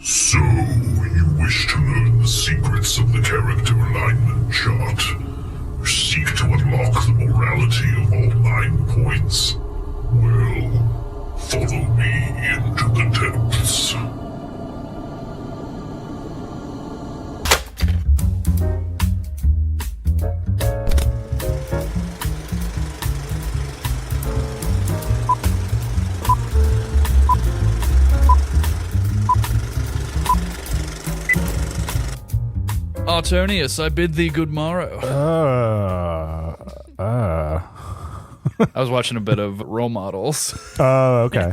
So, you wish to learn the secrets of the character alignment chart? Seek to unlock the morality of all 9 points? Well, follow me into the depths. Artonius, I bid thee good morrow. I was watching a bit of Role Models. Oh, okay.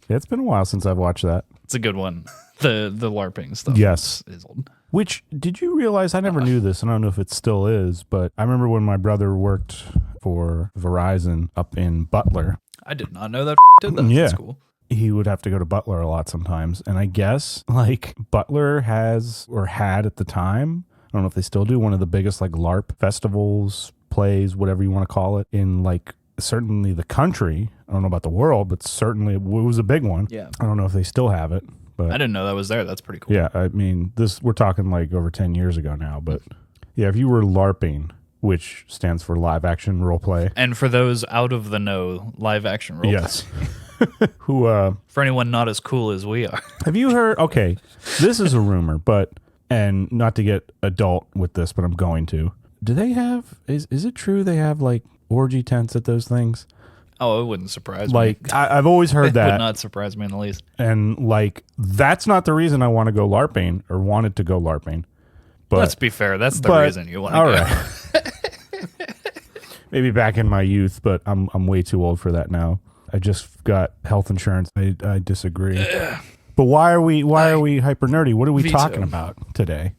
It's been a while since I've watched that. It's a good one. The LARPing stuff. Yes. Is old. Which, did you realize, I never knew this, and I don't know if it still is, but I remember when my brother worked for Verizon up in Butler. I did not know that did that. Yeah. That's cool. He would have to go to Butler a lot sometimes. And I guess, like, Butler has, or had at the time, I don't know if they still do, one of the biggest, like, LARP festivals, plays, whatever you want to call it, in, like, certainly the country. I don't know about the world, but certainly it was a big one. Yeah. I don't know if they still have it. But I didn't know that was there. That's pretty cool. yeah, I mean, we're talking like over 10 years ago now, but yeah, if you were LARPing, which stands for live action role play. And for those out of the know, live action role Yes. Who, for anyone not as cool as we are. Have you heard, okay, this is a rumor, but, and not to get adult with this, but I'm going to. Do they have, is it true they have like orgy tents at those things? Oh, it wouldn't surprise me. Like, I've always heard It that. would not surprise me in the least. And like, that's not the reason I want to go LARPing or wanted to go LARPing. But Let's be fair. That's the reason you want to all go. right. Maybe back in my youth, but I'm way too old for that now. I just got health insurance. I disagree. But why are we hyper nerdy? What are we Veto. talking about today?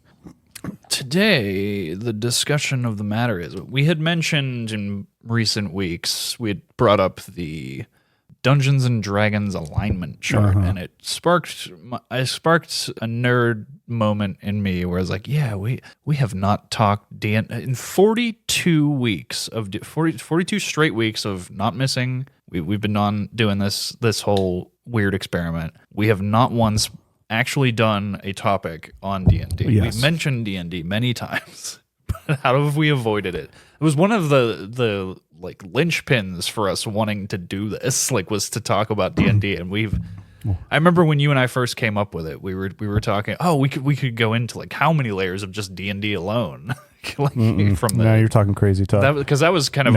Today, the discussion of the matter is, we had mentioned in recent weeks, we had brought up the Dungeons and Dragons alignment chart, and it sparked a nerd moment in me where I was like, yeah, we have not talked in 42 weeks of 42 straight weeks of not missing. We've been on doing this whole weird experiment. We have not once actually done a topic on D&D. Yes. We've mentioned D&D many times, but how have we avoided it? It was one of the like linchpins for us wanting to do this, like, was to talk about D&D, and I remember when you and I first came up with it, we were talking, we could go into like how many layers of just D&D alone. Like, from Now you're talking crazy talk. because that was kind of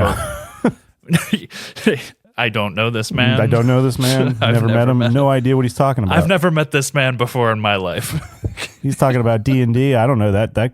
I don't know this man. I don't know this man. I've never met him. No idea what he's talking about. I've never met this man before in my life. He's talking about D&D. I don't know that. That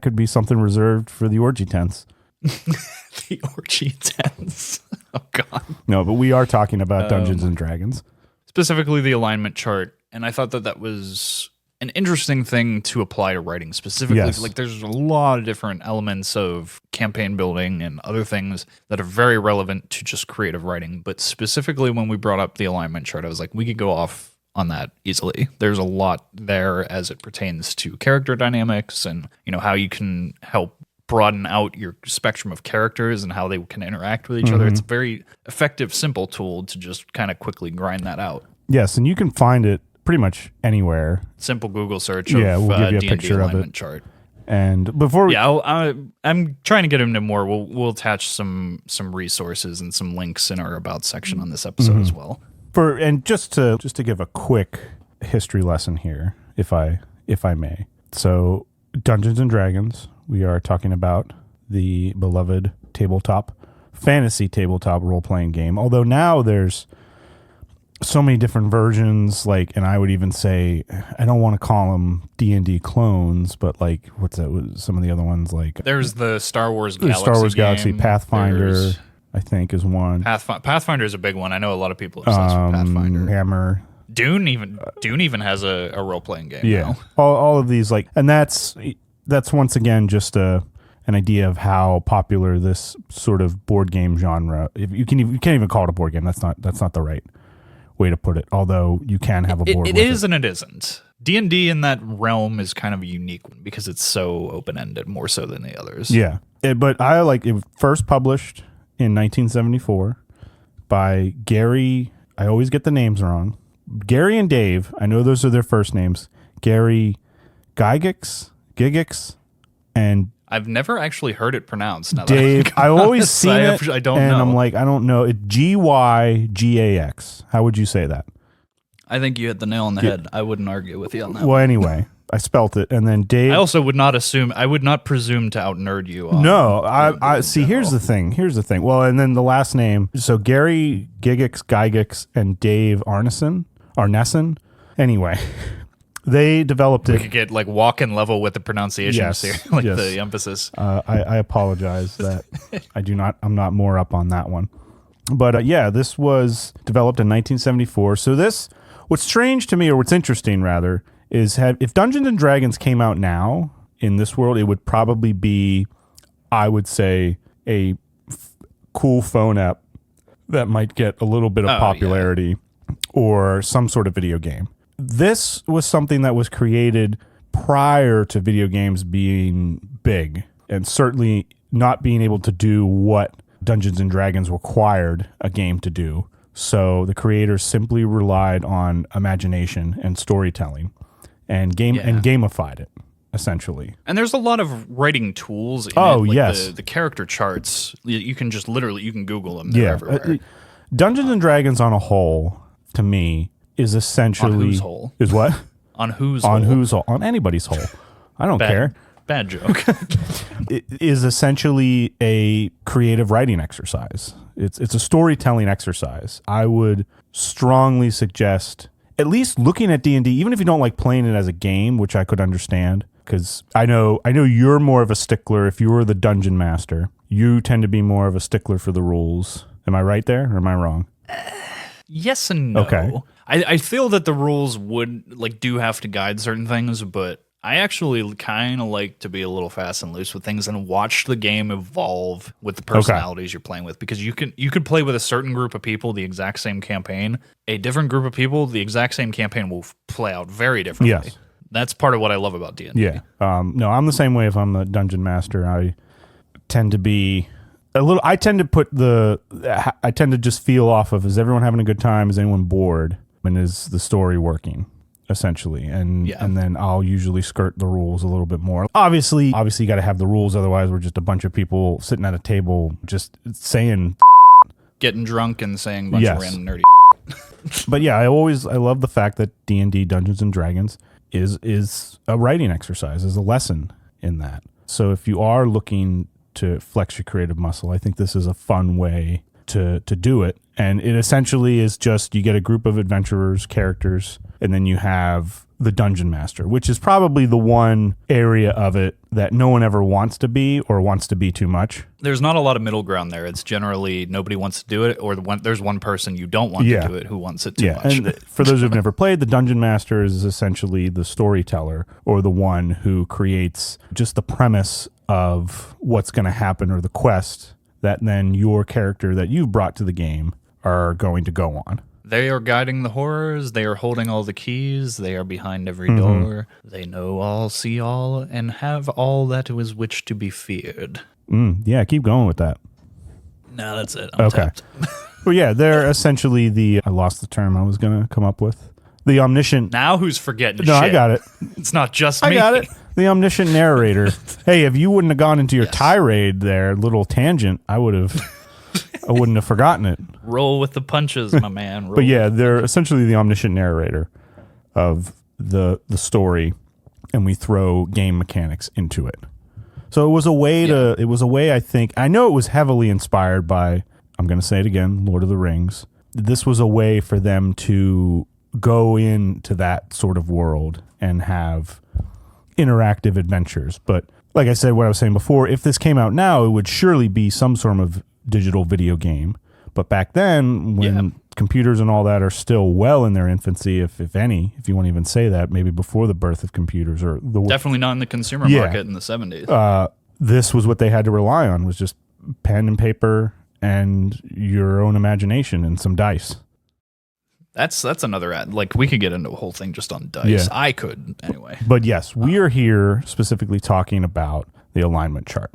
could be something reserved for the orgy tents. The orgy tents. Oh, God. No, but we are talking about Dungeons and Dragons. Specifically the alignment chart. And I thought that was an interesting thing to apply to writing specifically. Yes. Like, there's a lot of different elements of campaign building and other things that are very relevant to just creative writing. But specifically when we brought up the alignment chart, I was like, we could go off on that easily. There's a lot there as it pertains to character dynamics and, how you can help broaden out your spectrum of characters and how they can interact with each other. It's a very effective, simple tool to just kind of quickly grind that out. Yes, and you can find it pretty much anywhere. Simple Google search Yeah, of we'll give you a D&D picture of alignment it. chart. And before we... Yeah, I'm trying to get into more. We'll attach some resources and some links in our about section on this episode as well. Just to give a quick history lesson here, if I may. So, Dungeons and Dragons, we are talking about the beloved fantasy tabletop role-playing game. Although now there's so many different versions, like, and I would even say, I don't want to call them D&D clones, but like, what's that? Some of the other ones, like There's the Star Wars the Galaxy Star Wars Galaxy, game. Pathfinder, There's I think, is one. Pathfinder is a big one. I know a lot of people are obsessed with Pathfinder. Hammer. Dune even has a role-playing game Yeah, now. all of these, like, and that's once again just an idea of how popular this sort of board game genre. If you can't even call it a board game. That's not the right way to put it. Although you can have a board. It is and it isn't. D&D in that realm is kind of a unique one because it's so open-ended, more so than the others. Yeah, but I like it. First published in 1974 by Gary. I always get the names wrong. Gary and Dave, I know those are their first names. Gary Gygax, and I've never actually heard it pronounced. Now Dave, I've always seen it. I don't and know. I'm like, I don't know. It's Gygax. How would you say that? I think you hit the nail on the head. I wouldn't argue with you on that. Well, anyway, I spelt it, and then Dave. I also would not presume to out nerd you. No, I see. Here's the thing. Well, and then the last name. So Gary Gygax, and Dave Arneson. Anyway, they developed We it. could get like walk-in level with the pronunciations here, like the emphasis. I apologize that I'm not more up on that one. But this was developed in 1974. So what's strange to me, or what's interesting rather, is if Dungeons and Dragons came out now in this world, it would probably be, I would say, a cool phone app that might get a little bit of popularity or some sort of video game. This was something that was created prior to video games being big, and certainly not being able to do what Dungeons and Dragons required a game to do. So the creators simply relied on imagination and storytelling and gamified it, essentially. And there's a lot of writing tools in it. Like yes. The character charts, you can just literally, you can Google them. They're everywhere. Dungeons and Dragons on a whole, to me, is essentially... On whose whole? Is what? On whose On whole? whose whole? On anybody's whole. I don't care. Bad joke. It is essentially a creative writing exercise. It's a storytelling exercise. I would strongly suggest at least looking at D&D, even if you don't like playing it as a game, which I could understand, because I know you're more of a stickler. If you were the dungeon master, you tend to be more of a stickler for the rules. Am I right there, or am I wrong? Yes and no. Okay. I feel that the rules do have to guide certain things, but I actually kind of like to be a little fast and loose with things and watch the game evolve with the personalities you're playing with, because you could play with a certain group of people the exact same campaign. A different group of people, the exact same campaign will play out very differently. Yes. That's part of what I love about D&D. Yeah. No, I'm the same way. If I'm the dungeon master, I tend to be I tend to just feel off of, is everyone having a good time? Is anyone bored? And is the story working? Essentially, and then I'll usually skirt the rules a little bit more. Obviously you got to have the rules, otherwise we're just a bunch of people sitting at a table just saying, getting drunk and saying a bunch of random nerdy. But yeah, I love the fact that D&D Dungeons and Dragons is a writing exercise, is a lesson in that. So if you are looking to flex your creative muscle, I think this is a fun way to do it. And it essentially is just, you get a group of adventurers, characters, and then you have the dungeon master, which is probably the one area of it that no one ever wants to be, or wants to be too much. There's not a lot of middle ground there. It's generally nobody wants to do it, or there's one person you don't want to do it who wants it too much. And for those who've never played, the dungeon master is essentially the storyteller, or the one who creates just the premise of what's going to happen, or the quest that then your character that you've brought to the game are going to go on. They are guiding the horrors. They are holding all the keys. They are behind every door. They know all, see all, and have all that is which to be feared. Yeah, keep going with that. No, that's it. I'm tapped. Well, yeah, they're essentially I lost the term I was going to come up with. The omniscient. Now who's forgetting No, shit? I got it. It's not just me. I got it. The omniscient narrator. Hey, if you wouldn't have gone into your tirade there, little tangent, I wouldn't have forgotten it. Roll with the punches, my man. But yeah, they're essentially the omniscient narrator of the story, and we throw game mechanics into it. So it was a way I think, I know it was heavily inspired by, I'm going to say it again, Lord of the Rings. This was a way for them to go into that sort of world and have interactive adventures. But like I said, what I was saying before, if this came out now, it would surely be some sort of digital video game. But back then, when computers and all that are still well in their infancy, if you want to even say that, maybe before the birth of computers, or definitely not in the consumer market in the 70s. This was what they had to rely on, was just pen and paper and your own imagination and some dice. That's another ad. Like, we could get into a whole thing just on dice. Yeah. I could, anyway. But yes, we are here specifically talking about the alignment chart.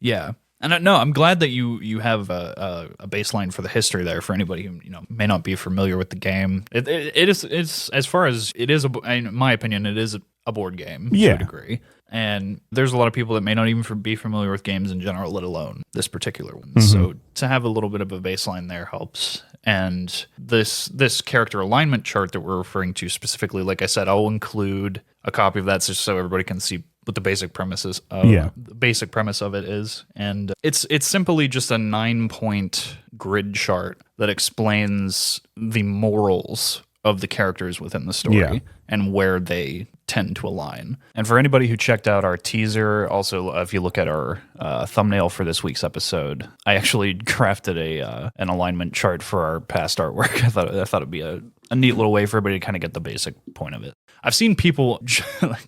Yeah. And no, I'm glad that you have a baseline for the history there for anybody who may not be familiar with the game. It is as far as it is, in my opinion, it is a board game to a degree. And there's a lot of people that may not even be familiar with games in general, let alone this particular one. So to have a little bit of a baseline there helps. And this character alignment chart that we're referring to specifically, like I said, I'll include a copy of that just so everybody can see what the basic premises the basic premise of it is. And it's simply just a 9-point grid chart that explains the morals of the characters within the story and where they tend to align. And for anybody who checked out our teaser, also if you look at our thumbnail for this week's episode, I actually crafted an alignment chart for our past artwork. I thought it'd be a neat little way for everybody to kind of get the basic point of it. I've seen people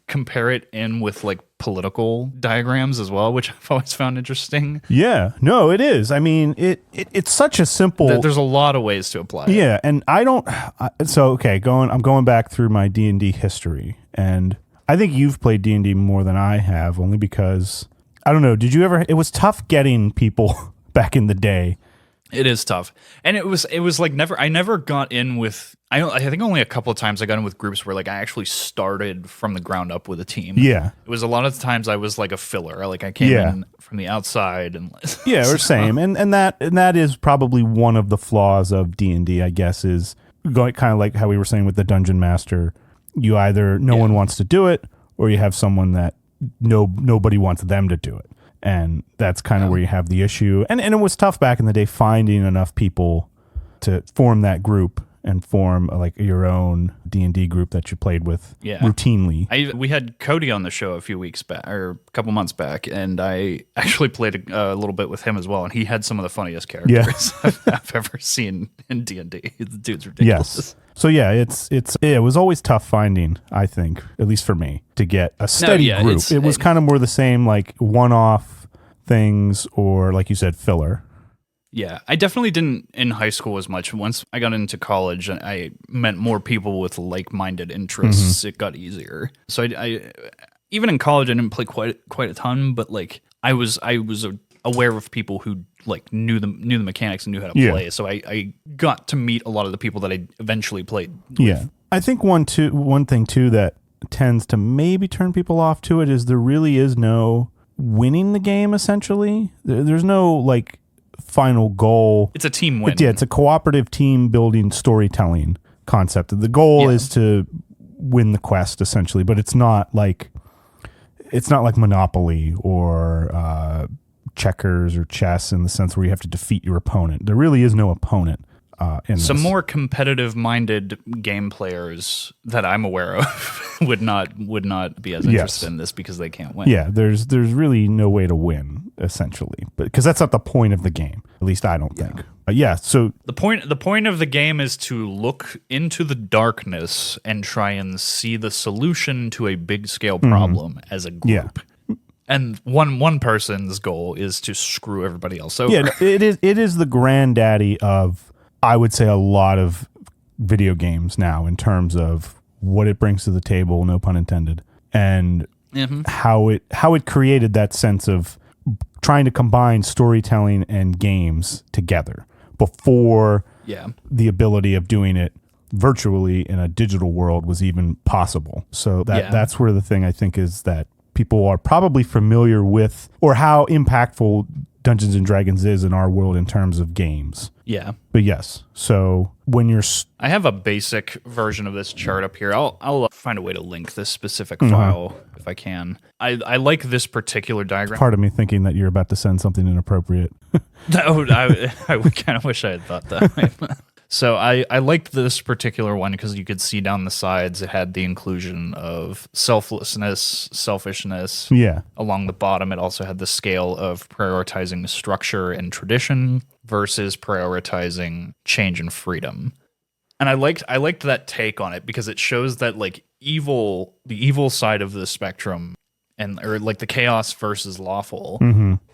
compare it in with like political diagrams as well, which I've always found interesting. Yeah, no, it is. I mean, it's such a simple. There's a lot of ways to apply it. Yeah, and I'm going back through my D&D history, and I think you've played D&D more than I have, only because I don't know. Did you ever? It was tough getting people back in the day. It is tough, and it was like I never got in with. I think only a couple of times I got in with groups where like I actually started from the ground up with a team. Yeah, it was a lot of the times I was like a filler. Like I came in from the outside and we're same, and that is probably one of the flaws of D&D, I guess, is going kind of like how we were saying with the dungeon master. You either no one wants to do it, or you have someone that nobody wants them to do it. And that's kind of where you have the issue. And it was tough back in the day finding enough people to form that group and form like your own D&D group that you played with routinely. We had Cody on the show a few weeks back, or a couple months back, and I actually played a little bit with him as well, and he had some of the funniest characters I've ever seen in D&D. The dude's ridiculous. Yes. So it was always tough finding, I think, at least for me, to get a steady group. It was kind of more the same like one-off things, or like you said, filler. Yeah, I definitely didn't in high school as much. Once I got into college and I met more people with like-minded interests, it got easier. So I even in college I didn't play quite a ton, but like I was aware of people who like knew the mechanics and knew how to play. So I got to meet a lot of the people that I eventually played with. Yeah. I think one thing too that tends to maybe turn people off to it is there really is no winning the game essentially. There's no like final goal. It's a team win. It's a cooperative team building storytelling concept. The goal is to win the quest essentially, but it's not like Monopoly or checkers or chess in the sense where you have to defeat your opponent. There really is no opponent in Some this. more competitive-minded game players that I'm aware of would not be as interested in this because they can't win. Yeah, there's really no way to win essentially, but because that's not the point of the game. At least I don't think. So the point of the game is to look into the darkness and try and see the solution to a big-scale problem as a group. Yeah. And one person's goal is to screw everybody else over. Yeah, it is the granddaddy of, I would say, a lot of video games now in terms of what it brings to the table, no pun intended, and how it created that sense of trying to combine storytelling and games together before the ability of doing it virtually in a digital world was even possible. So that's where the thing I think is that people are probably familiar with, or how impactful Dungeons and Dragons is in our world in terms of games. Yeah. But yes, so when you're... I have a basic version of this chart up here. I'll find a way to link this specific file if I can. I like this particular diagram. Part of me thinking that you're about to send something inappropriate. I would kind of wish I had thought that. So I liked this particular one because you could see down the sides it had the inclusion of selflessness, selfishness. Yeah. Along the bottom, it also had the scale of prioritizing structure and tradition versus prioritizing change and freedom. And I liked that take on it because it shows that like the evil side of the spectrum or like the chaos versus lawful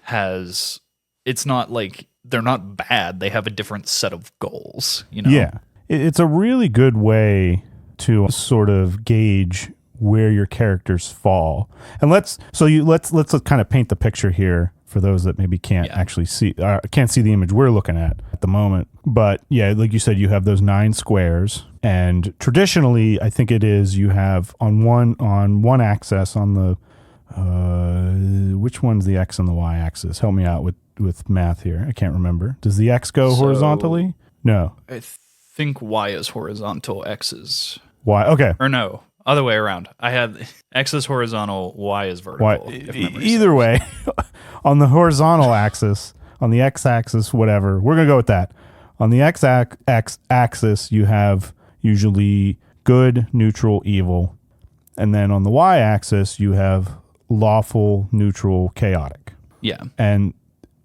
has, it's not like they're not bad. They have a different set of goals, you know? Yeah. It's a really good way to sort of gauge where your characters fall. And let's kind of paint the picture here for those that maybe can't actually see the image we're looking at the moment. But yeah, like you said, you have those 9 squares, and traditionally, I think it is you have on one axis on the which one's the X and the Y axis? Help me out with math here. I can't remember. Does the X go horizontally? No. I think Y is horizontal, X is... Y, okay. Or no, other way around. I had X is horizontal, Y is vertical. Either way, on the horizontal axis, on the X axis, whatever, we're going to go with that. On the X axis, you have usually good, neutral, evil. And then on the Y axis, you have lawful, neutral, chaotic. Yeah. And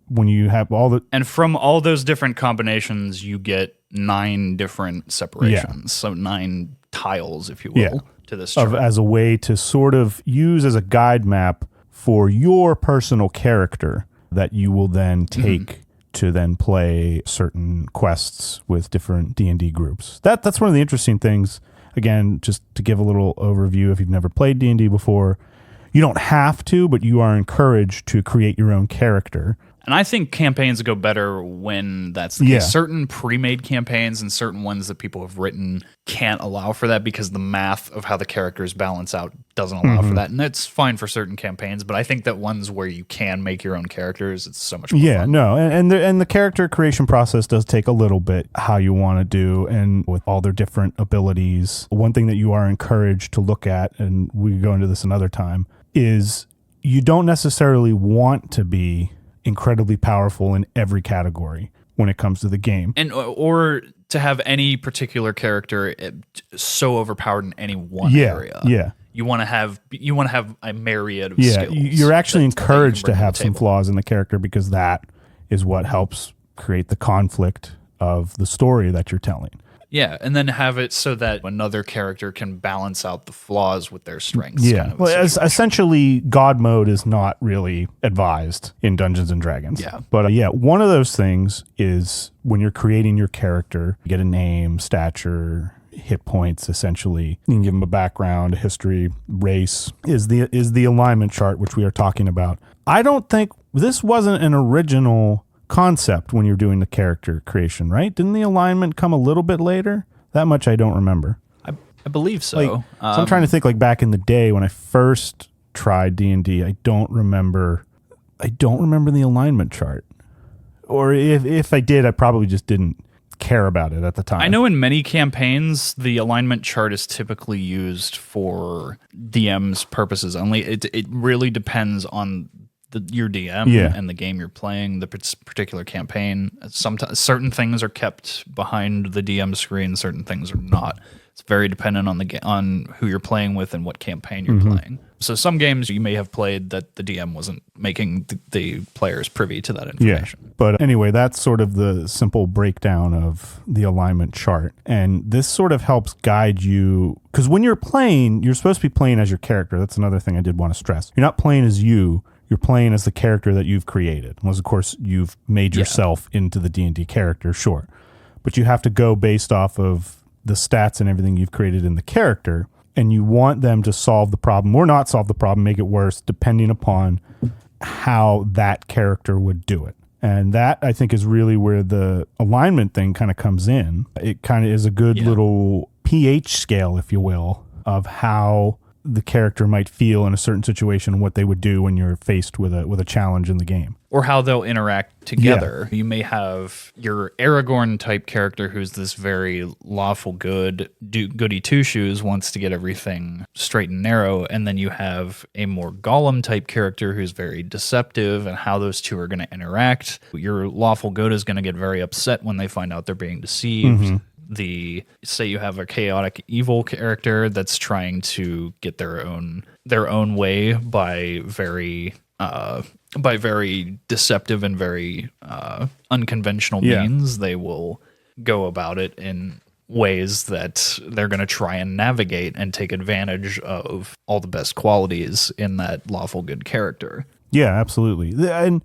when you have and from all those different combinations, you get 9 different separations. Yeah. So 9 tiles, if you will, to this chart. As a way to sort of use as a guide map for your personal character that you will then take to then play certain quests with different D&D groups. That's one of the interesting things. Again, just to give a little overview, if you've never played D&D before, you don't have to, but you are encouraged to create your own character. And I think campaigns go better when that's the case. Certain pre-made campaigns and certain ones that people have written can't allow for that because the math of how the characters balance out doesn't allow for that. And that's fine for certain campaigns, but I think that ones where you can make your own characters, it's so much more fun. No, and the character creation process does take a little bit how you want to do, and with all their different abilities. One thing that you are encouraged to look at, and we can go into this another time, is you don't necessarily want to be incredibly powerful in every category when it comes to the game, and or to have any particular character so overpowered in any one area. You want to have a myriad of skills. You're actually encouraged to have some flaws in the character because that is what helps create the conflict of the story that you're telling. Yeah, and then have it so that another character can balance out the flaws with their strengths. Yeah, kind of well, essentially, God mode is not really advised in Dungeons & Dragons. Yeah. But one of those things is when you're creating your character, you get a name, stature, hit points, essentially. You can give them a background, a history, race, is the alignment chart, which we are talking about. I don't think this wasn't an original concept when you're doing the character creation, right? Didn't the alignment come a little bit later? That much I don't remember. I believe so. So I'm trying to think, like back in the day when I first tried D&D, I don't remember the alignment chart. Or if I did, I probably just didn't care about it at the time. I know in many campaigns the alignment chart is typically used for DM's purposes only. It really depends on your DM and the game you're playing, the particular campaign. Sometimes certain things are kept behind the DM screen, certain things are not. It's very dependent on who you're playing with and what campaign you're playing. So some games you may have played that the DM wasn't making the players privy to that information. Yeah. But anyway, that's sort of the simple breakdown of the alignment chart. And this sort of helps guide you, because when you're playing, you're supposed to be playing as your character. That's another thing I did want to stress. You're not playing as you. You're playing as the character that you've created. Unless, of course, you've made yourself into the D&D character, sure. But you have to go based off of the stats and everything you've created in the character, and you want them to solve the problem or not solve the problem, make it worse, depending upon how that character would do it. And that, I think, is really where the alignment thing kind of comes in. It kind of is a good little pH scale, if you will, of how the character might feel in a certain situation and what they would do when you're faced with a challenge in the game. Or how they'll interact together. You may have your Aragorn type character who's this very lawful goody two-shoes, wants to get everything straight and narrow, and then you have a more Gollum type character who's very deceptive, and how those two are going to interact. Your lawful good is going to get very upset when they find out they're being deceived. Say you have a chaotic evil character that's trying to get their own way by very deceptive and very unconventional means. They will go about it in ways that they're going to try and navigate and take advantage of all the best qualities in that lawful good character. Yeah, absolutely. And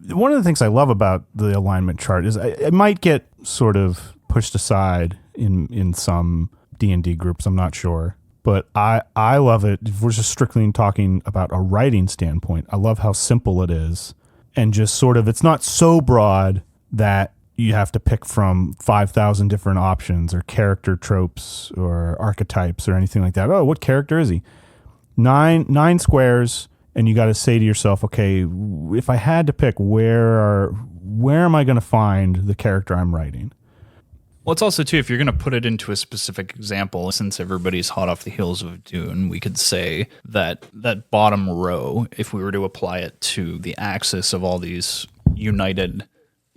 one of the things I love about the alignment chart is it might get sort of pushed aside in some D&D groups, I'm not sure. But I love it. If we're just strictly talking about a writing standpoint, I love how simple it is and just sort of, it's not so broad that you have to pick from 5,000 different options or character tropes or archetypes or anything like that. Oh, what character is he? Nine squares, and you got to say to yourself, okay, if I had to pick, where am I going to find the character I'm writing? Well, it's also, too, if you're going to put it into a specific example, since everybody's hot off the heels of Dune, we could say that that bottom row, if we were to apply it to the axis of all these united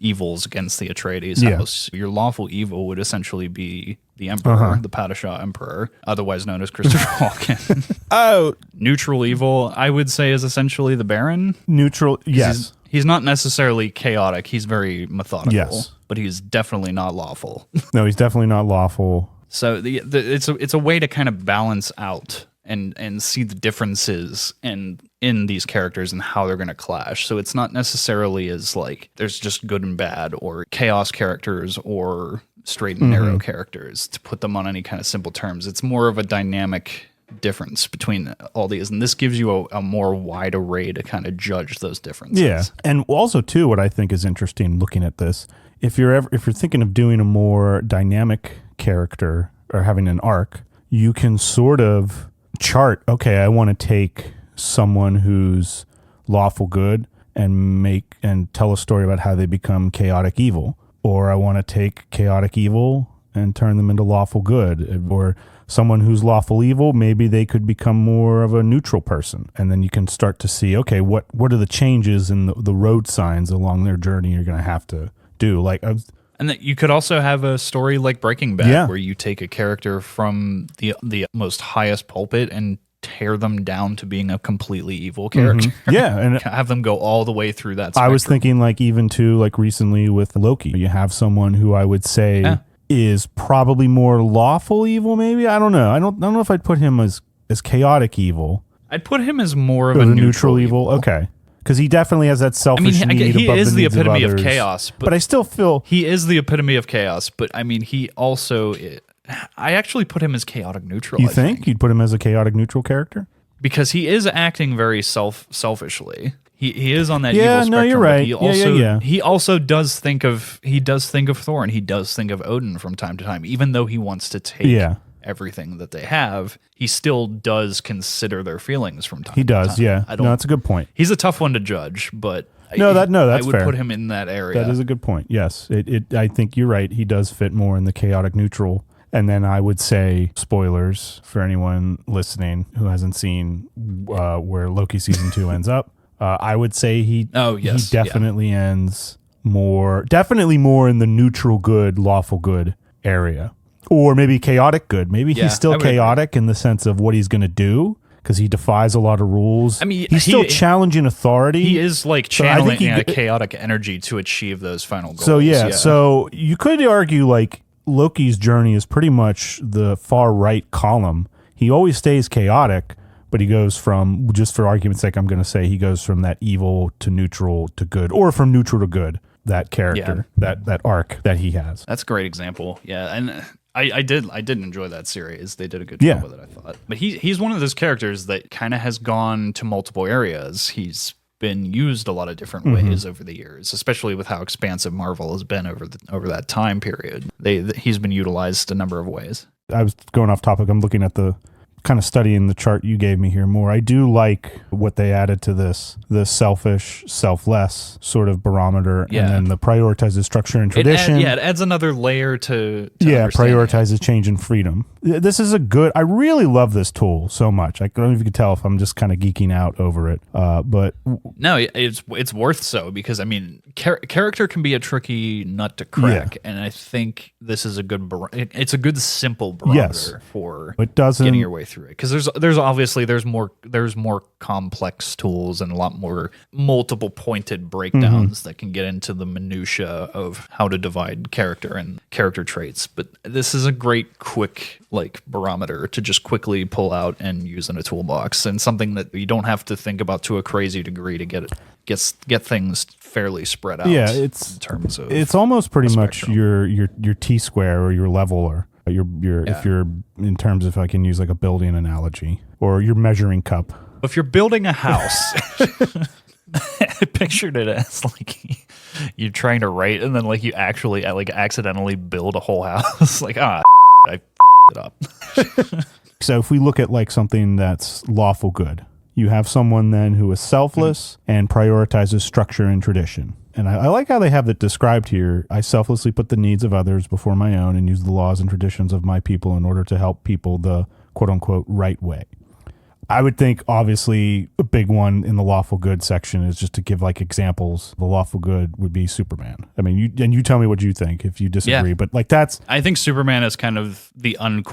evils against the Atreides house, your lawful evil would essentially be the Emperor, the Padishah Emperor, otherwise known as Christopher Walken. Oh, neutral evil, I would say, is essentially the Baron. Neutral, yes. He's not necessarily chaotic. He's very methodical, yes, but he's definitely not lawful. No, he's definitely not lawful. So it's a way to kind of balance out and see the differences in these characters and how they're going to clash. So it's not necessarily as like there's just good and bad or chaos characters or straight and narrow characters to put them on any kind of simple terms. It's more of a dynamic difference between all these, and this gives you a more wide array to kind of judge those differences. Yeah, and also too, what I think is interesting looking at this, if you're thinking of doing a more dynamic character or having an arc, you can sort of chart, okay, I want to take someone who's lawful good and tell a story about how they become chaotic evil, or I want to take chaotic evil and turn them into lawful good, or someone who's lawful evil, maybe they could become more of a neutral person. And then you can start to see, okay, what are the changes in the road signs along their journey you're going to have to do. And that you could also have a story like Breaking Bad, where you take a character from the most highest pulpit and tear them down to being a completely evil character. Yeah, and have them go all the way through that spectrum. I was thinking like even too, like recently with Loki, you have someone who I would say is probably more lawful evil, maybe. I don't know. I don't know if I'd put him as chaotic evil. I'd put him as more of a neutral evil. Okay. Because he definitely has that selfish need he above is the needs epitome of of others. chaos. But I still feel... He is the epitome of chaos, but I mean, he also... I actually put him as chaotic neutral. You think? You'd put him as a chaotic neutral character? Because he is acting very selfishly. He is on that evil spectrum. No, you're right. He also does think of Thor, and he does think of Odin from time to time, even though he wants to take everything that they have. He still does consider their feelings from time to time. He does, yeah. No, that's a good point. He's a tough one to judge, but that's I would fair. put him in that area. That is a good point. Yes, I think you're right. He does fit more in the chaotic neutral. And then I would say, spoilers for anyone listening who hasn't seen where Loki season 2 ends up. I would say he definitely ends definitely more in the neutral good, lawful good area. Or maybe chaotic good. Maybe he's still chaotic in the sense of what he's going to do, because he defies a lot of rules. I mean, he's still challenging authority. He is like channeling a chaotic energy to achieve those final goals. So so you could argue like Loki's journey is pretty much the far right column. He always stays chaotic, but he goes from, just for argument's sake, I'm going to say he goes from that evil to neutral to good, or from neutral to good. That character, that arc that he has. That's a great example. Yeah, and I did enjoy that series. They did a good job with it, I thought. But he's one of those characters that kind of has gone to multiple areas. He's been used a lot of different ways over the years, especially with how expansive Marvel has been over that time period. He's been utilized a number of ways. I was going off topic. I'm looking at the kind of studying the chart you gave me here more. I do like what they added to this, the selfish, selfless sort of barometer, and then the prioritizes structure and tradition. It adds another layer to prioritizes change and freedom. This is I really love this tool so much. I don't know if you can tell if I'm just kind of geeking out over it, but no, it's worth so, because I mean, character can be a tricky nut to crack, and I think this is a good simple barometer for getting your way through it, because there's more complex tools and a lot more multiple pointed breakdowns that can get into the minutia of how to divide character and character traits. But this is a great quick barometer to just quickly pull out and use in a toolbox, and something that you don't have to think about to a crazy degree to get things fairly spread out. Yeah, in terms of it's almost pretty much your T-square or your leveler. If you're in terms of, I can use like a building analogy, or your measuring cup. If you're building a house, I pictured it as like you're trying to write and then like you actually like accidentally build a whole house. Like, I it up. So if we look at like something that's lawful good, you have someone then who is selfless and prioritizes structure and tradition. And I like how they have it described here. I selflessly put the needs of others before my own and use the laws and traditions of my people in order to help people the quote unquote right way. I would think obviously a big one in the lawful good section is just to give like examples. The lawful good would be Superman. I mean, you tell me what you think if you disagree, but like I think Superman is kind of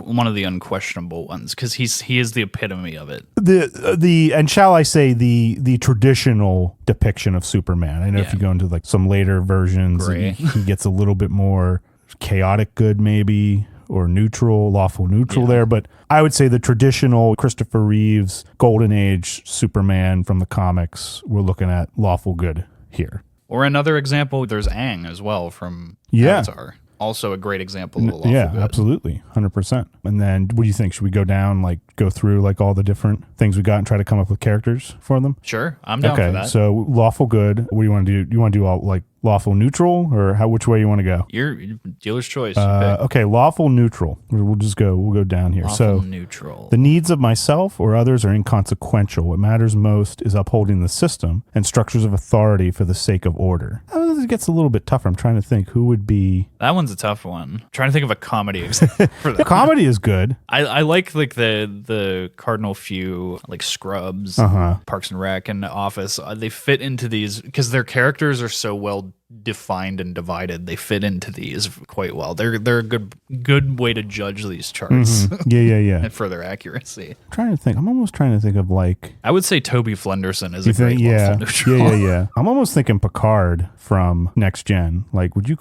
one of the unquestionable ones because he is the epitome of it. And shall I say the traditional depiction of Superman. I know if you go into like some later versions, he gets a little bit more chaotic good maybe. Or neutral, lawful neutral there. But I would say the traditional Christopher Reeves Golden Age Superman from the comics, we're looking at lawful good here. Or another example, there's Aang as well from Avatar. Also a great example of a lawful good. Absolutely. 100%. And then what do you think? Should we go down, like go through like all the different things we got and try to come up with characters for them? Sure. I'm down for that. So lawful good. What do you want to do? Do you want to do all like lawful neutral or which way you want to go? Your dealer's choice. Okay, lawful neutral. We'll go down here. Lawful neutral. The needs of myself or others are inconsequential. What matters most is upholding the system and structures of authority for the sake of order. It gets a little bit tougher. I'm trying to think who would be. That one's a tough one. I'm trying to think of a comedy example for that. Comedy is good. I like the cardinal few, like Scrubs, Parks and Rec, and Office. They fit into these because their characters are so well defined and divided. They fit into these quite well. They're a good way to judge these charts. Yeah. And for their accuracy. I'm trying to think. I'm almost trying to think of like. I would say Toby Flenderson is a great lawful neutral. Yeah. I'm almost thinking Picard from Next Gen. Like, would you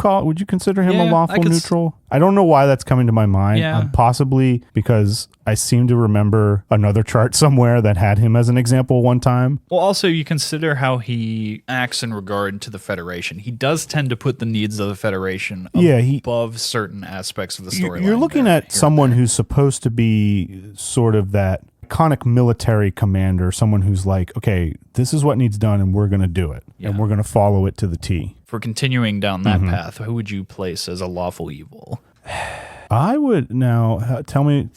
consider him a lawful neutral? I don't know why that's coming to my mind. Yeah. Possibly because I seem to remember another chart somewhere that had him as an example one time. Well, also you consider how he acts in regard to the Federation. He does tend to put the needs of the Federation above certain aspects of the storyline. You're looking at someone who's supposed to be sort of that iconic military commander, someone who's like, okay, this is what needs done and we're going to do it. Yeah. And we're going to follow it to the T. For continuing down that path, who would you place as a lawful evil? I would now tell me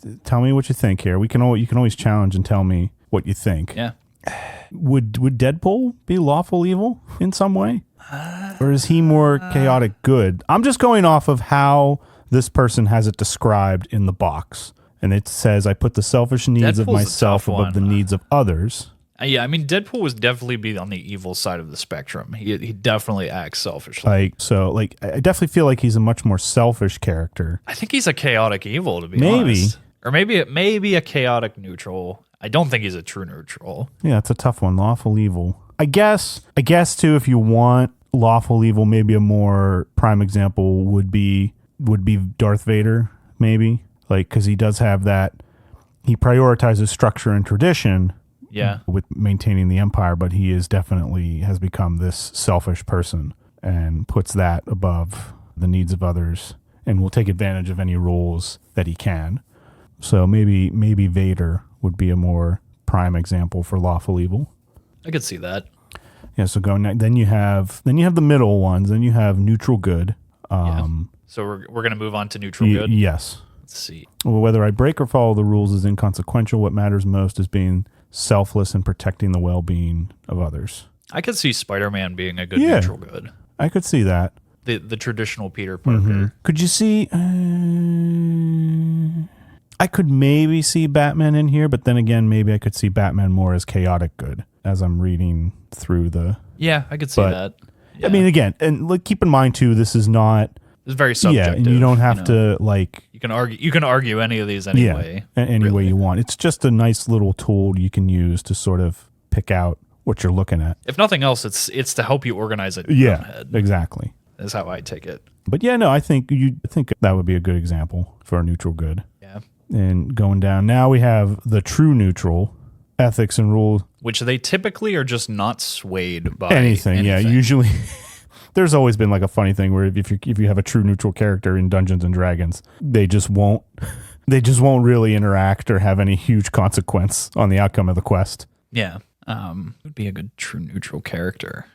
what you think here. You can always challenge and tell me what you think. Yeah. Would Deadpool be lawful evil in some way? Or is he more chaotic good? I'm just going off of how this person has it described in the box. And it says, I put the selfish needs of myself above the needs of others. Yeah, I mean, Deadpool would definitely be on the evil side of the spectrum. He definitely acts selfishly. I definitely feel like he's a much more selfish character. I think he's a chaotic evil, to be honest. Or maybe a chaotic neutral. I don't think he's a true neutral. Yeah, it's a tough one. Lawful evil. I guess too, if you want lawful evil, maybe a more prime example would be Darth Vader, maybe. Like, because he does have that, he prioritizes structure and tradition with maintaining the empire, but he is definitely has become this selfish person and puts that above the needs of others and will take advantage of any roles that he can. So maybe Vader would be a more prime example for lawful evil. I could see that. Yeah, so then you have the middle ones, then you have neutral good. So we're going to move on to neutral good? Yes. Let's see. Well, whether I break or follow the rules is inconsequential. What matters most is being selfless and protecting the well-being of others. I could see Spider-Man being a good neutral good. I could see that. The traditional Peter Parker. Could you see... I could maybe see Batman in here, but then again, maybe I could see Batman more as chaotic good as I'm reading through the... Yeah, I could see that. Yeah. I mean, again, and keep in mind, too, this is not... It's very subjective. Yeah, and you don't have to, like... You can argue any of these anyway. Yeah, any way you want. It's just a nice little tool you can use to sort of pick out what you're looking at. If nothing else, it's to help you organize it in your own head. Exactly. That's how I take it. But yeah, no, I think that would be a good example for a neutral good. Yeah. And going down, now we have the true neutral, ethics and rules. Which they typically are just not swayed by anything. Yeah, usually... There's always been like a funny thing where if you have a true neutral character in Dungeons and Dragons, they just won't really interact or have any huge consequence on the outcome of the quest. Yeah. Would be a good true neutral character.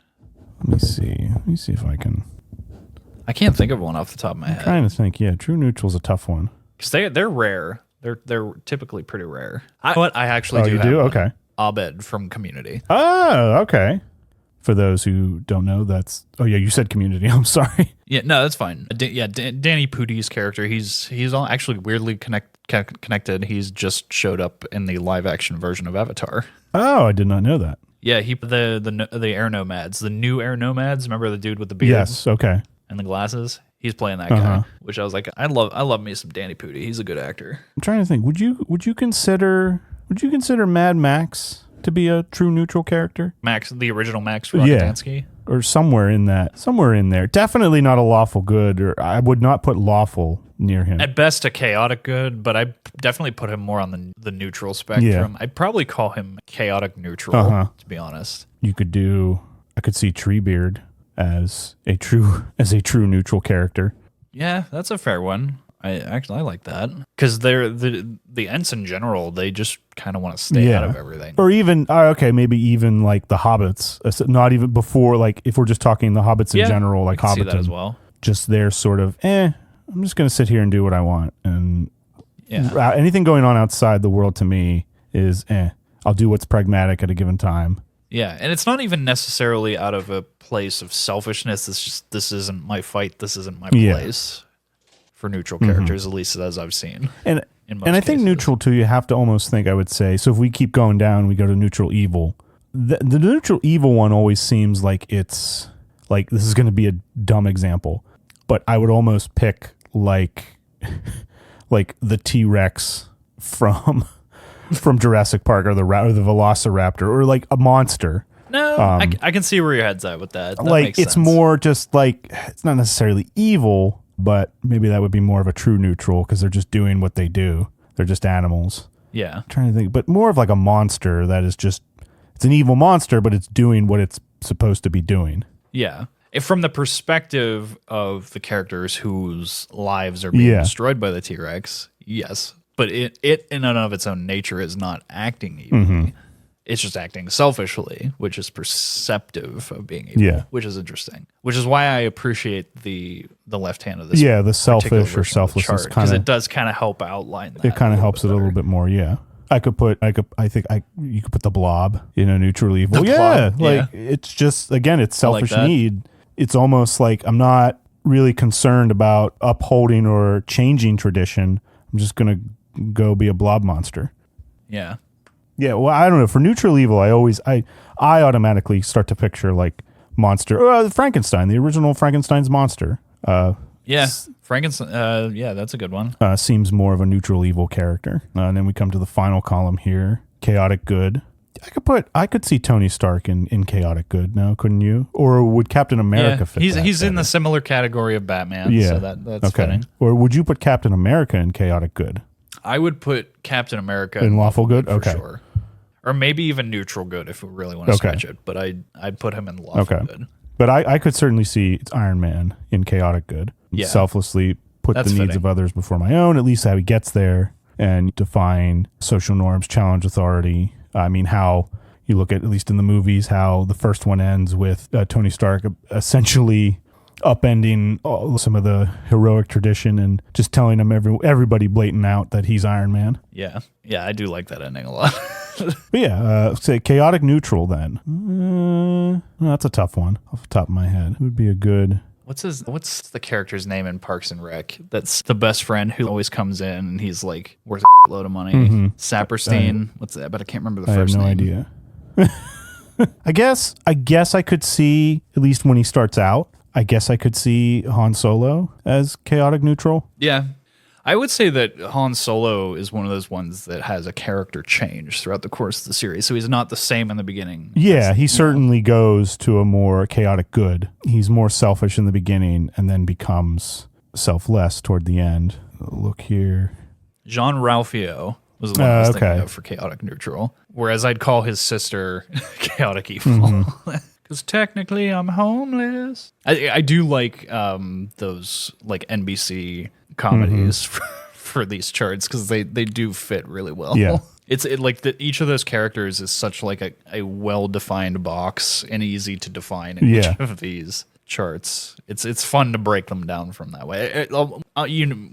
Let me see. Let me see if I can. I can't think of one off the top of my head. Trying to think. Yeah, true neutral's a tough one. Because they're rare. They're typically pretty rare. I actually Oh, do. you have do? one. Okay. Abed from Community. Oh, okay. For those who don't know, that's. Oh yeah, you said Community. I'm sorry. Yeah, no, that's fine. Danny Pudi's character. He's all actually weirdly connected. He's just showed up in the live action version of Avatar. Oh, I did not know that. Yeah, the Air Nomads, the new Air Nomads. Remember the dude with the beard? Yes. Okay. And the glasses. He's playing that guy, which I was like, I love me some Danny Pudi. He's a good actor. I'm trying to think. Would you consider Mad Max to be a true neutral character? Max, the original Max Rockatansky? Or somewhere in there. Definitely not a lawful good, or I would not put lawful near him. At best, a chaotic good, but I definitely put him more on the neutral spectrum. Yeah. I'd probably call him chaotic neutral, to be honest. I could see Treebeard as a true neutral character. Yeah, that's a fair one. I like that because they're the Ents in general. They just kind of want to stay out of everything. Or even maybe even like the Hobbits. Not even before, like if we're just talking the Hobbits in general, like Hobbiton see that as well. Just they're sort of I'm just gonna sit here and do what I want, and anything going on outside the world to me is I'll do what's pragmatic at a given time. Yeah, and it's not even necessarily out of a place of selfishness. It's just this isn't my fight. This isn't my place. For neutral characters, at least as I've seen. And I think neutral too, you have to almost think, I would say, so if we keep going down, we go to neutral evil. The neutral evil one always seems like it's, like, this is going to be a dumb example, but I would almost pick like the T-Rex from Jurassic Park, or the Velociraptor, or like a monster. No, I can see where your head's at with that. That like, makes it's sense. more just like, it's not necessarily evil, but maybe that would be more of a true neutral because they're just doing what they do. They're just animals. Yeah. I'm trying to think, but more of like a monster that is just, it's an evil monster, but it's doing what it's supposed to be doing. Yeah. If from the perspective of the characters whose lives are being destroyed by the T-Rex, yes. But it in and of its own nature is not acting evilly. It's just acting selfishly, which is perceptive of being evil, which is interesting. Which is why I appreciate the left hand of this. Yeah, the selfish or selflessness, because it does kind of help outline that. It kind of helps it a little bit more. Yeah, you could put the Blob in a neutral evil. It's just, again, it's selfish need. It's almost like I'm not really concerned about upholding or changing tradition. I'm just gonna go be a blob monster. Yeah. Yeah, well, I don't know. For neutral evil, I automatically start to picture like monster, Frankenstein, the original Frankenstein's monster. Frankenstein. Yeah, that's a good one. Seems more of a neutral evil character. And then we come to the final column here, chaotic good. I could see Tony Stark in chaotic good. No, couldn't you? Or would Captain America fit? He's in the similar category of Batman. Yeah, so that's fitting. Or would you put Captain America in chaotic good? I would put Captain America in lawful good. For sure. Or maybe even neutral good if we really want to stretch it. But I'd put him in lawful good. But I could certainly see it's Iron Man in chaotic good. Yeah. Selflessly put the needs of others before my own, at least how he gets there, and define social norms, challenge authority. I mean, how you look at least in the movies, how the first one ends with Tony Stark essentially upending some of the heroic tradition and just telling them everybody blatant out that he's Iron Man. Yeah, I do like that ending a lot. But say chaotic neutral then. That's a tough one off the top of my head. It would be a good... What's the character's name in Parks and Rec? That's the best friend who always comes in and he's like worth a load of money. Saperstein. What's that? But I can't remember the first name. I have no idea. I guess I could see, at least when he starts out, I guess I could see Han Solo as chaotic neutral. Yeah. I would say that Han Solo is one of those ones that has a character change throughout the course of the series. So he's not the same in the beginning. Yeah, he certainly goes to a more chaotic good. He's more selfish in the beginning and then becomes selfless toward the end. Look here. Jean Ralphio was the one I was thinking of for chaotic neutral. Whereas I'd call his sister chaotic evil. Because technically I'm homeless. I do like those like NBC comedies for these charts because they do fit really well. Yeah. each of those characters is such like a well-defined box and easy to define in each of these charts. It's fun to break them down from that way.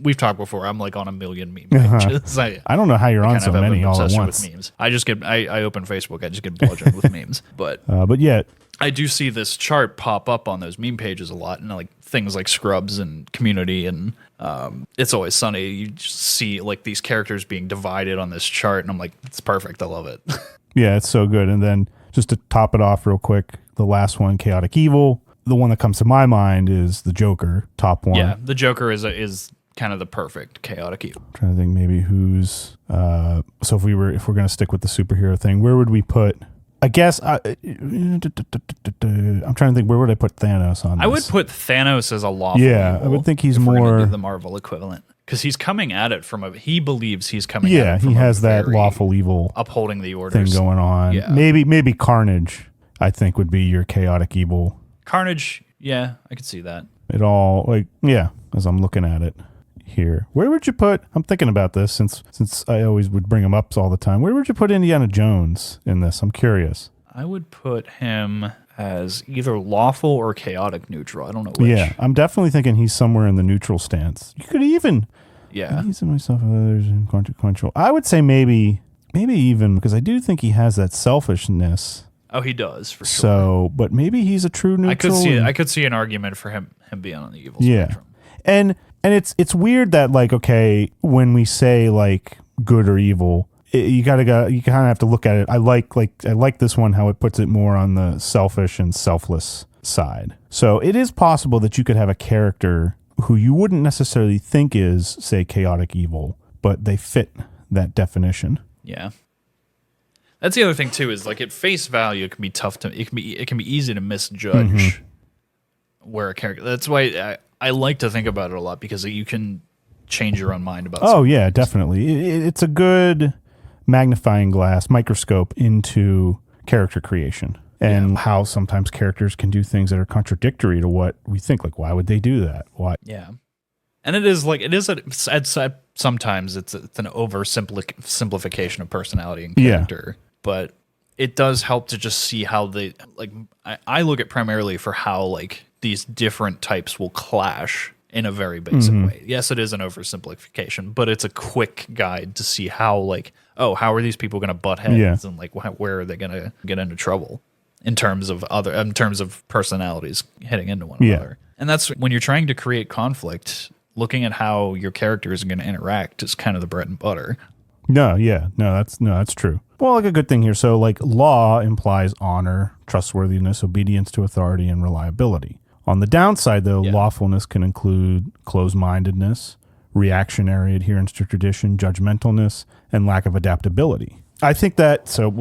We've talked before. I'm like on a million meme pages. I don't know how you're on so many all at once. With memes. I open Facebook. I just get bludgeoned with memes. But yet I do see this chart pop up on those meme pages a lot, and like things like Scrubs and Community and It's Always Sunny. You just see like these characters being divided on this chart, and I'm like, it's perfect. I love it. Yeah, it's so good. And then just to top it off real quick, the last one, Chaotic Evil. The one that comes to my mind is the Joker, top one. Yeah, the Joker is kind of the perfect chaotic evil. I'm trying to think maybe who's so if we're going to stick with the superhero thing, where would we put? I guess I'm trying to think, where would I put Thanos on this? I would put Thanos as a lawful evil, I would think he's if we're gonna more do the Marvel equivalent, because he's coming at it he believes he's coming. Yeah, at it from he has that very lawful evil upholding the orders thing going on. Yeah. Maybe Carnage, I think, would be your chaotic evil. Carnage, yeah, I could see that. It all as I'm looking at it here. Where would you put? I'm thinking about this since I always would bring him up all the time. Where would you put Indiana Jones in this? I'm curious. I would put him as either lawful or chaotic neutral. I don't know which. Yeah, I'm definitely thinking he's somewhere in the neutral stance. You could even he's in myself others and consequential. I would say maybe even because I do think he has that selfishness. Oh, he does for sure. So, but maybe he's a true neutral. I could see an argument for him being on the evil spectrum. And it's weird that like, okay, when we say like good or evil, you kind of have to look at it. I like this one, how it puts it more on the selfish and selfless side. So it is possible that you could have a character who you wouldn't necessarily think is, say, chaotic evil, but they fit that definition. Yeah. That's the other thing too, is like at face value, it can be tough it can be easy to misjudge where a character. That's why I like to think about it a lot, because you can change your own mind about. Oh yeah, definitely. It's a good magnifying glass, microscope into character creation and how sometimes characters can do things that are contradictory to what we think. Like, why would they do that? Why? Yeah. And sometimes it's an oversimplification of personality and character. But it does help to just see how they like. I look at primarily for how like these different types will clash in a very basic way. Yes, it is an oversimplification, but it's a quick guide to see how like, how are these people going to butt heads and like where are they going to get into trouble in terms of personalities hitting into one another. And that's when you're trying to create conflict. Looking at how your characters are going to interact is kind of the bread and butter. That's true. Well, like a good thing here. So like law implies honor, trustworthiness, obedience to authority, and reliability. On the downside, though, lawfulness can include closed-mindedness, reactionary adherence to tradition, judgmentalness, and lack of adaptability. I think that, so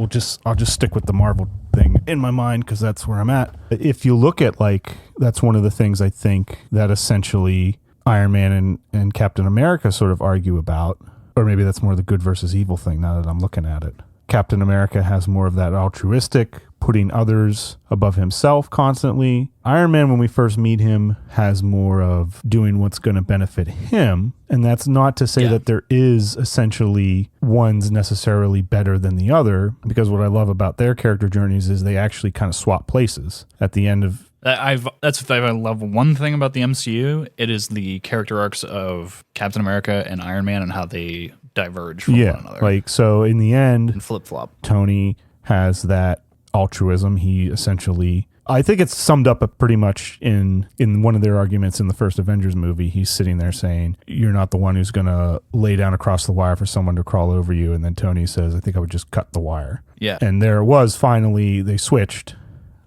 I'll just stick with the Marvel thing in my mind because that's where I'm at. If you look at like, that's one of the things I think that essentially Iron Man and Captain America sort of argue about, or maybe that's more the good versus evil thing now that I'm looking at it. Captain America has more of that altruistic, putting others above himself constantly. Iron Man, when we first meet him, has more of doing what's going to benefit him. And that's not to say that there is essentially one's necessarily better than the other, because what I love about their character journeys is they actually kind of swap places at the end of. I love one thing about the MCU. It is the character arcs of Captain America and Iron Man and how they diverge from one another. Like, so in the end, and flip-flop. Tony has that altruism. He essentially, I think it's summed up pretty much in one of their arguments in the first Avengers movie. He's sitting there saying, you're not the one who's going to lay down across the wire for someone to crawl over you. And then Tony says, I think I would just cut the wire. Yeah. And there was finally, they switched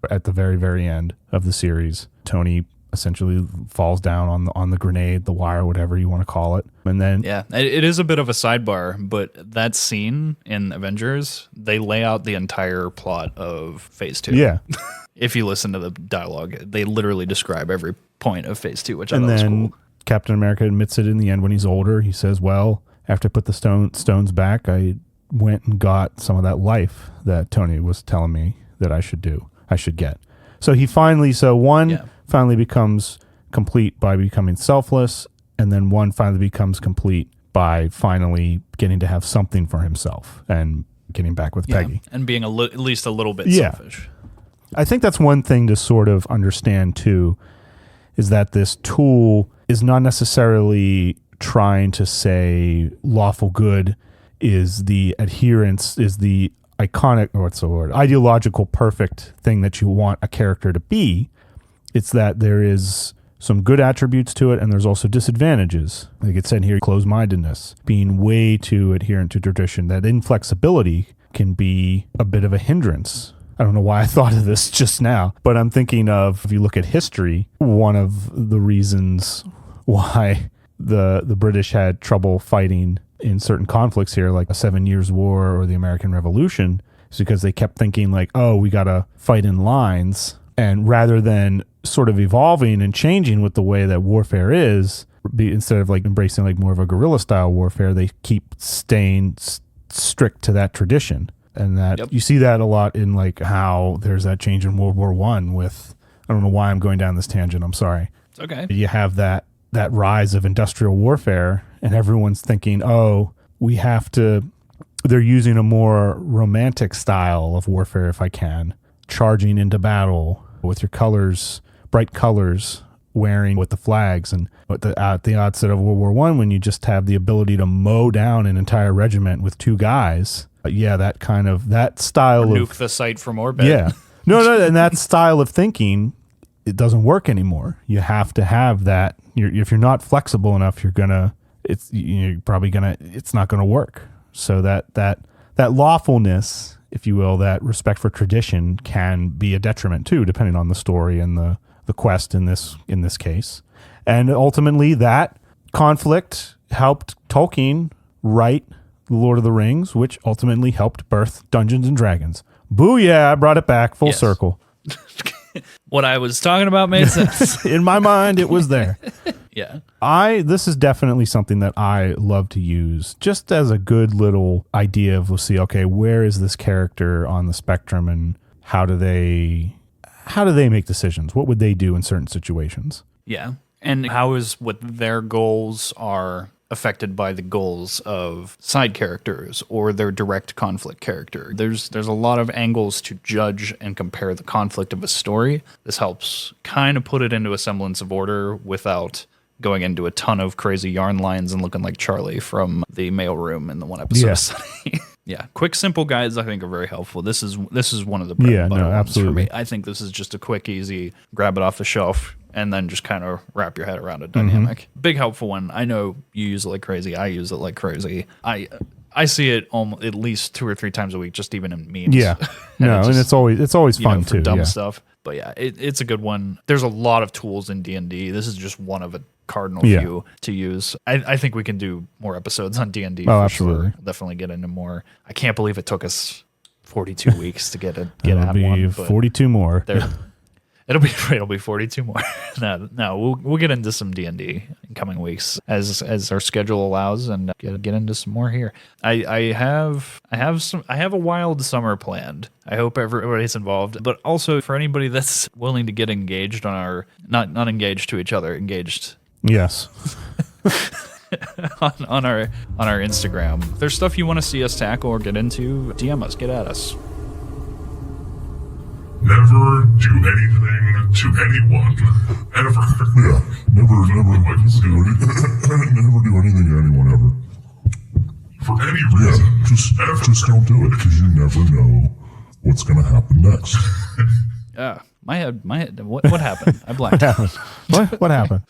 at the very, very end of the series. Tony essentially falls down on the grenade, the wire, whatever you want to call it. And then it is a bit of a sidebar, but that scene in Avengers, they lay out the entire plot of Phase 2. Yeah. If you listen to the dialogue, they literally describe every point of Phase 2, which I thought was cool. Captain America admits it in the end when he's older. He says, well, after I put the stones back, I went and got some of that life that Tony was telling me that I should get. So he finally finally becomes complete by becoming selfless, and then one finally becomes complete by finally getting to have something for himself and getting back with Peggy. And being at least a little bit Yeah. selfish. I think that's one thing to sort of understand too, is that this tool is not necessarily trying to say lawful good is the adherence, is the iconic, or what's the word, ideological perfect thing that you want a character to be. It's that there is some good attributes to it, and there's also disadvantages. Like it said here, closed-mindedness, being way too adherent to tradition. That inflexibility can be a bit of a hindrance. I don't know why I thought of this just now, but I'm thinking of, if you look at history, one of the reasons why the British had trouble fighting in certain conflicts here, like the 7 Years' War or the American Revolution, is because they kept thinking like, oh, we got to fight in lines. And rather than sort of evolving and changing with the way that warfare is, instead of like embracing like more of a guerrilla style warfare, they keep staying strict to that tradition. And that you see that a lot in like how there's that change in World War I with, I don't know why I'm going down this tangent. I'm sorry. It's okay. You have that rise of industrial warfare and everyone's thinking, oh, we have to, they're using a more romantic style of warfare, if I can, charging into battle with your colors, bright colors, wearing with the flags. And at the outset of World War I, when you just have the ability to mow down an entire regiment with two guys, that kind of, that style nuke of... Nuke the site from orbit. Yeah. No, and that style of thinking, it doesn't work anymore. You have to have that. If you're not flexible enough, it's not gonna work. So that lawfulness, if you will, that respect for tradition can be a detriment too, depending on the story and the quest in this case. And ultimately, that conflict helped Tolkien write The Lord of the Rings, which ultimately helped birth Dungeons and Dragons. Booyah! I brought it back full circle. What I was talking about made sense. In my mind, it was there. Yeah. This is definitely something that I love to use just as a good little idea of, we'll see, okay, where is this character on the spectrum and how do they make decisions? What would they do in certain situations? Yeah. And how is what their goals are affected by the goals of side characters or their direct conflict character. There's a lot of angles to judge and compare the conflict of a story. This helps kind of put it into a semblance of order without going into a ton of crazy yarn lines and looking like Charlie from the mailroom in the one episode of Sunny. Yeah, quick, simple guides I think are very helpful. This is one of the bread and butter ones for me. I think this is just a quick, easy, grab it off the shelf, and then just kind of wrap your head around a dynamic. Big helpful one. I know you use it like crazy. I use it like crazy. I see it at least 2 or 3 times a week, just even in memes. Yeah, and it's always fun for too. Dumb stuff. But yeah, it's a good one. There's a lot of tools in D&D. This is just one of a cardinal few to use. I think we can do more episodes on D&D. Oh, absolutely. Sure. Definitely get into more. I can't believe it took us 42 weeks to get at one. 42 more. It'll be 42 more. No, we'll get into some D&D in coming weeks as our schedule allows, and get into some more here. I have a wild summer planned. I hope everybody's involved, but also for anybody that's willing to get engaged on our not engaged to each other, engaged. Yes. on our Instagram. If there's stuff you want to see us tackle or get into, DM us, get at us. Never do anything to anyone, ever. Yeah, never do anything to anyone ever. For any reason. Yeah, just don't do it, because you never know what's going to happen next. My head. What happened? I blacked out. What happened?